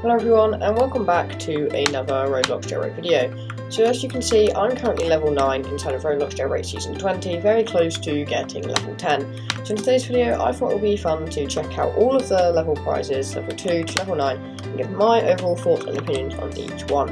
Hello everyone and welcome back to another Roblox Jailbreak video. So as you can see, I'm currently level 9 inside of Roblox Jailbreak Season 20, very close to getting level 10. So in today's video I thought it would be fun to check out all of the level prizes, level 2 to level 9, and give my overall thoughts and opinions on each one.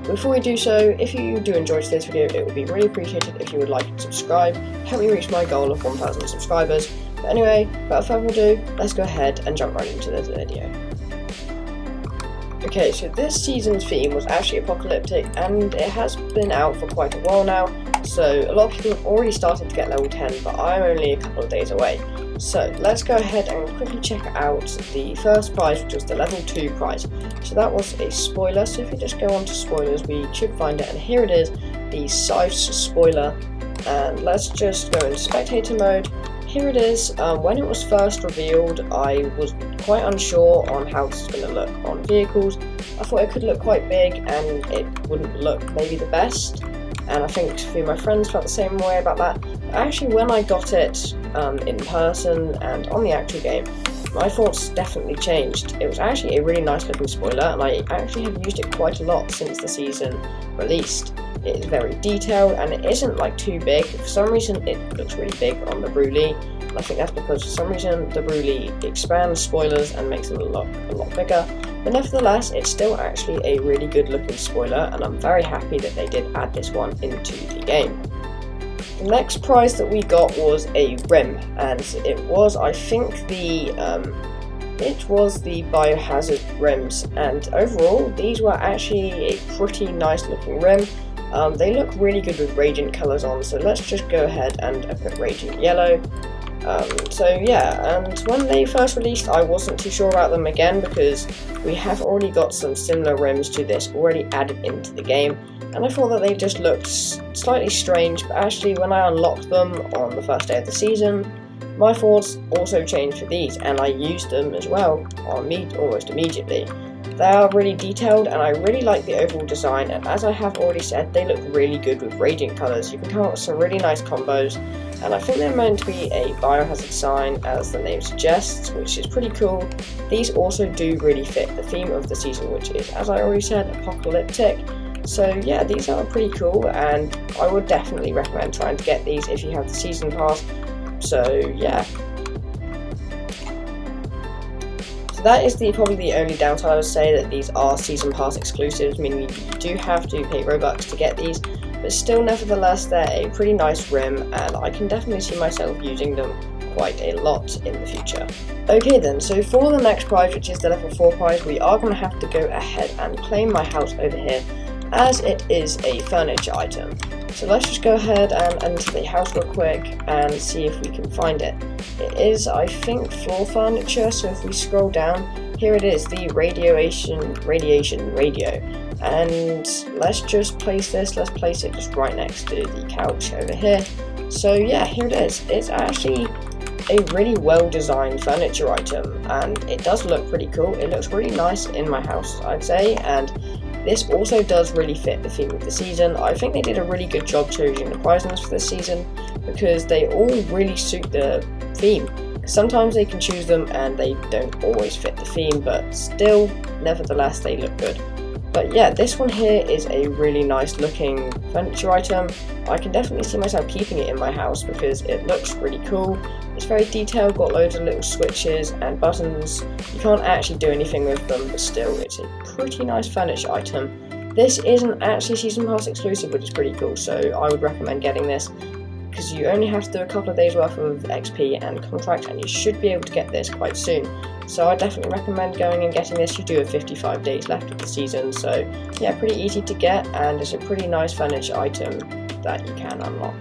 Before we do so, if you do enjoy today's video, it would be really appreciated if you would like to subscribe, help me reach my goal of 1,000 subscribers. But anyway, without further ado, let's go ahead and jump right into this video. Okay, so this season's theme was actually apocalyptic, and it has been out for quite a while now, so a lot of people have already started to get level 10, but I'm only a couple of days away. So let's go ahead and quickly check out the first prize, which was the level 2 prize. So that was a spoiler, so if you just go on to spoilers, we should find it, and here it is, the Scythes spoiler. And let's just go into spectator mode. Here it is. When it was first revealed, I was quite unsure on how this is going to look on vehicles. I thought it could look quite big and it wouldn't look maybe the best, and I think a few of my friends felt the same way about that. But actually, when I got it in person and on the actual game, my thoughts definitely changed. It was actually a really nice looking spoiler, and I actually have used it quite a lot since the season released. It is very detailed and it isn't like too big. For some reason it looks really big on the Brulee, and I think that's because for some reason the Brulee expands spoilers and makes them look a lot bigger. But nevertheless, it's still actually a really good looking spoiler, and I'm very happy that they did add this one into the game. The next prize that we got was a rim, and it was, I think, the biohazard rims, and overall these were actually a pretty nice looking rim. They look really good with Radiant colours on, so let's just go ahead and put Radiant yellow. So yeah, and when they first released I wasn't too sure about them again, because we have already got some similar rims to this already added into the game, and I thought that they just looked slightly strange, but actually when I unlocked them on the first day of the season, my thoughts also changed for these, and I used them as well almost immediately. They are really detailed, and I really like the overall design, and as I have already said, they look really good with Radiant colours. You can come up with some really nice combos, and I think they're meant to be a biohazard sign, as the name suggests, which is pretty cool. These also do really fit the theme of the season, which is, as I already said, apocalyptic. So yeah, these are pretty cool, and I would definitely recommend trying to get these if you have the season pass. So yeah. That is probably the only downside I would say, that these are season pass exclusives, meaning you do have to pay Robux to get these, but still nevertheless they're a pretty nice rim, and I can definitely see myself using them quite a lot in the future. Okay then, so for the next prize, which is the level 4 prize, we are going to have to go ahead and claim my house over here, as it is a furniture item. So let's just go ahead and enter the house real quick and see if we can find it. It is, I think, floor furniture, so if we scroll down, here it is, the radiation radio. And let's just place this, let's place it just right next to the couch over here. So yeah, here it is. It's actually a really well designed furniture item, and it does look pretty cool. It looks really nice in my house, I'd say, and this also does really fit the theme of the season. I think they did a really good job choosing the prizes for this season, because they all really suit the theme. Sometimes they can choose them and they don't always fit the theme, but still, nevertheless, they look good. But yeah, this one here is a really nice looking furniture item. I can definitely see myself keeping it in my house because it looks really cool. It's very detailed, got loads of little switches and buttons. You can't actually do anything with them, but still, it's a pretty nice furniture item. This isn't actually season pass exclusive, which is pretty cool, so I would recommend getting this, because you only have to do a couple of days worth of XP and contract, and you should be able to get this quite soon. So I definitely recommend going and getting this. You do have 55 days left of the season, so yeah, pretty easy to get, and it's a pretty nice furniture item that you can unlock.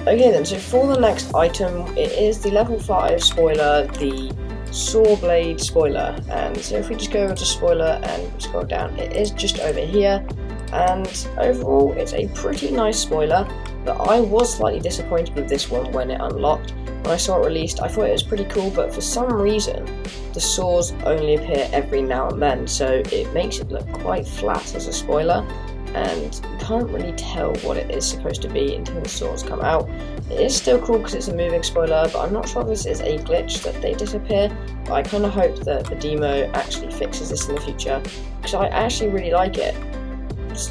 Okay then, so for the next item, it is the level 5 spoiler, the saw blade spoiler. And so if we just go over to spoiler and scroll down, it is just over here, and overall it's a pretty nice spoiler, but I was slightly disappointed with this one when it unlocked. When I saw it released, I thought it was pretty cool, but for some reason the saws only appear every now and then, so it makes it look quite flat as a spoiler. and you can't really tell what it is supposed to be until the swords come out. It is still cool because it's a moving spoiler, but I'm not sure if this is a glitch that they disappear, but I kind of hope that the demo actually fixes this in the future, because I actually really like it.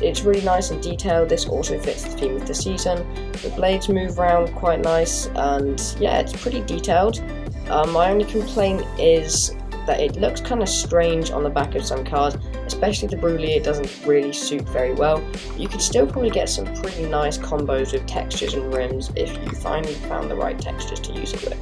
It's really nice and detailed. This also fits the theme of the season. The blades move around quite nice, and yeah, it's pretty detailed. My only complaint is that it looks kind of strange on the back of some cars, especially the Brulee. It doesn't really suit very well. You could still probably get some pretty nice combos with textures and rims if you finally found the right textures to use it with.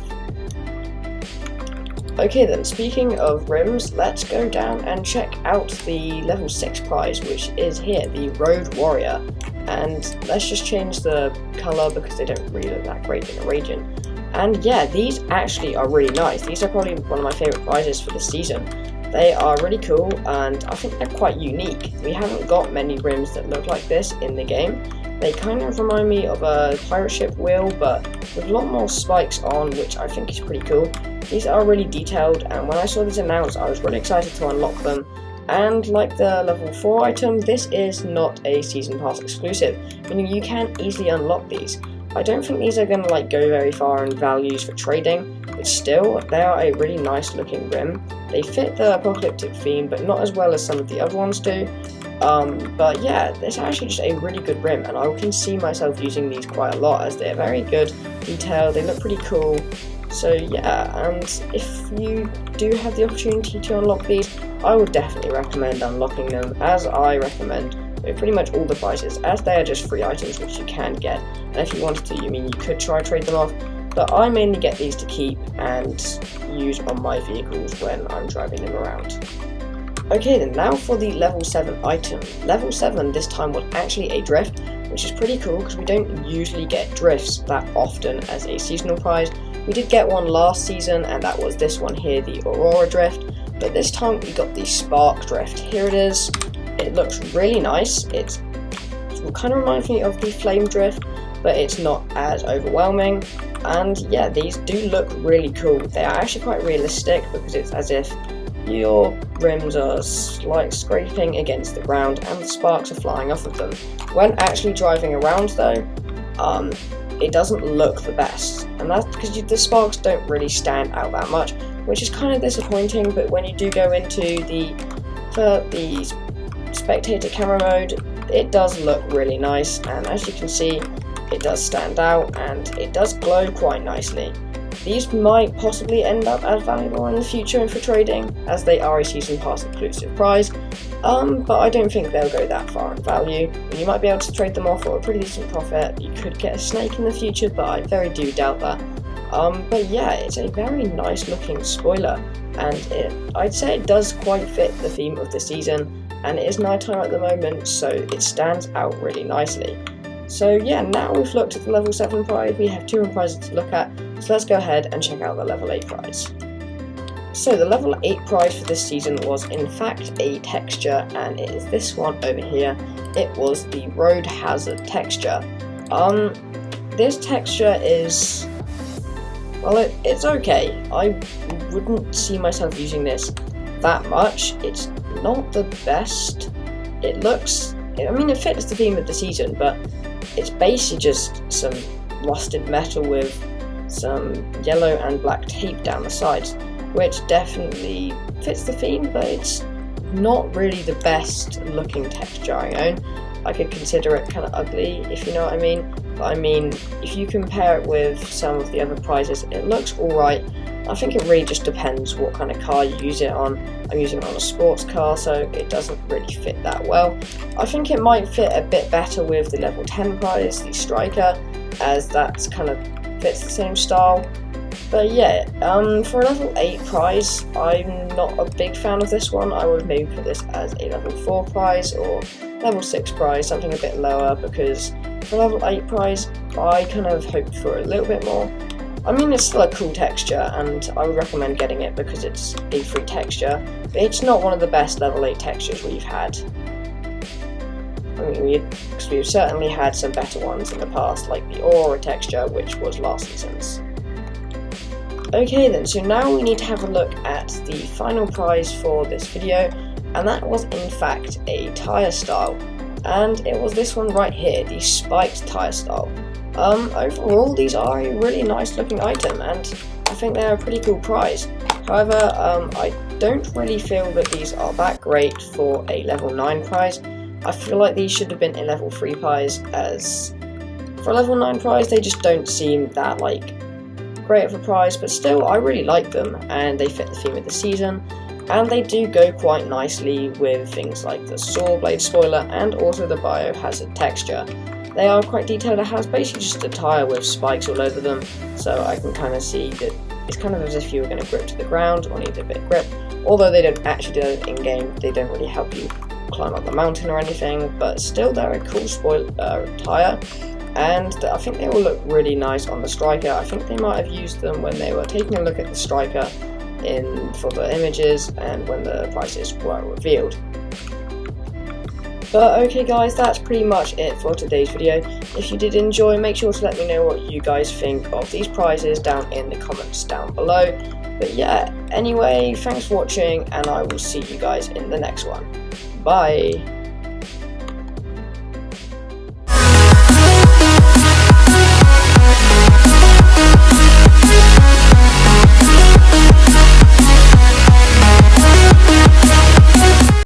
Okay then, speaking of rims, let's go down and check out the level 6 prize, which is here, the Road Warrior. And let's just change the colour because they don't really look that great in the region. And yeah, these actually are really nice. These are probably one of my favourite prizes for the season. They are really cool, and I think they're quite unique. We haven't got many rims that look like this in the game. They kind of remind me of a pirate ship wheel, but with a lot more spikes on, which I think is pretty cool. These are really detailed, and when I saw these announced, I was really excited to unlock them. And like the level 4 item, this is not a season pass exclusive, meaning you can easily unlock these. I don't think these are going to go very far in values for trading, but still, they are a really nice looking rim. They fit the apocalyptic theme, but not as well as some of the other ones do. But yeah, it's actually just a really good rim, and I can see myself using these quite a lot as they're very good, detailed, they look pretty cool. So yeah, and if you do have the opportunity to unlock these, I would definitely recommend unlocking them, as I recommend with pretty much all the prizes, as they are just free items which you can get. And if you wanted to, you could try trade them off, but I mainly get these to keep and use on my vehicles when I'm driving them around. Okay then, now for the level 7 item. Level 7 this time was actually a drift, which is pretty cool because we don't usually get drifts that often as a seasonal prize. We did get one last season, and that was this one here, the Aurora Drift, but this time we got the Spark Drift. Here it is. It looks really nice. It kind of reminds me of the Flame Drift, but it's not as overwhelming. And yeah, these do look really cool. They are actually quite realistic because it's as if your rims are scraping against the ground and the sparks are flying off of them. When actually driving around though, it doesn't look the best, and that's because the sparks don't really stand out that much, which is kind of disappointing. But when you do go into the spectator camera mode, it does look really nice, and as you can see, it does stand out and it does glow quite nicely. These might possibly end up as valuable in the future and for trading, as they are a season pass exclusive prize, but I don't think they'll go that far in value. You might be able to trade them off for a pretty decent profit. You could get a snake in the future, but I very do doubt that. But yeah, it's a very nice looking spoiler, and I'd say it does quite fit the theme of the season, and it is nighttime at the moment, so it stands out really nicely. So yeah, now we've looked at the level 7 prize, we have 2 more prizes to look at, so let's go ahead and check out the level 8 prize. So the level 8 prize for this season was in fact a texture, and it is this one over here. It was the Road Hazard texture. This texture is, well, it's okay. I wouldn't see myself using this that much. It's not the best. It fits the theme of the season, but it's basically just some rusted metal with some yellow and black tape down the sides, which definitely fits the theme, but it's not really the best looking texture I own. I could consider it kind of ugly, if you know what I mean. But I mean, if you compare it with some of the other prizes, it looks alright. I think it really just depends what kind of car you use it on. I'm using it on a sports car, so it doesn't really fit that well. I think it might fit a bit better with the level 10 prize, the Striker, as that kind of fits the same style. But yeah, for a level 8 prize, I'm not a big fan of this one. I would maybe put this as a level 4 prize or level 6 prize, something a bit lower, because for level 8 prize, I kind of hoped for a little bit more. I mean, it's still a cool texture, and I would recommend getting it because it's a free texture, but it's not one of the best level 8 textures we've had. I mean, we've certainly had some better ones in the past, like the Aurora texture, which was last season's. Okay then, so now we need to have a look at the final prize for this video, and that was in fact a tyre style. and it was this one right here, the spiked tyre style. Overall, these are a really nice looking item, and I think they're a pretty cool prize. However, I don't really feel that these are that great for a level 9 prize. I feel like these should have been a level 3 prize, as for a level 9 prize they just don't seem that great of a prize, but still I really like them and they fit the theme of the season, and they do go quite nicely with things like the saw blade spoiler and also the biohazard texture. They are quite detailed. It has basically just a tyre with spikes all over them, so I can kind of see that it's kind of as if you were going to grip to the ground or need a bit of grip. Although they don't actually do it in game, they don't really help you climb up the mountain or anything, but still they're a cool tyre, and I think they will look really nice on the striker. I think they might have used them when they were taking a look at the striker for the images and when the prices were revealed. But okay guys, that's pretty much it for today's video. If you did enjoy, make sure to let me know what you guys think of these prizes down in the comments down below. But yeah, anyway, thanks for watching, and I will see you guys in the next one. Bye!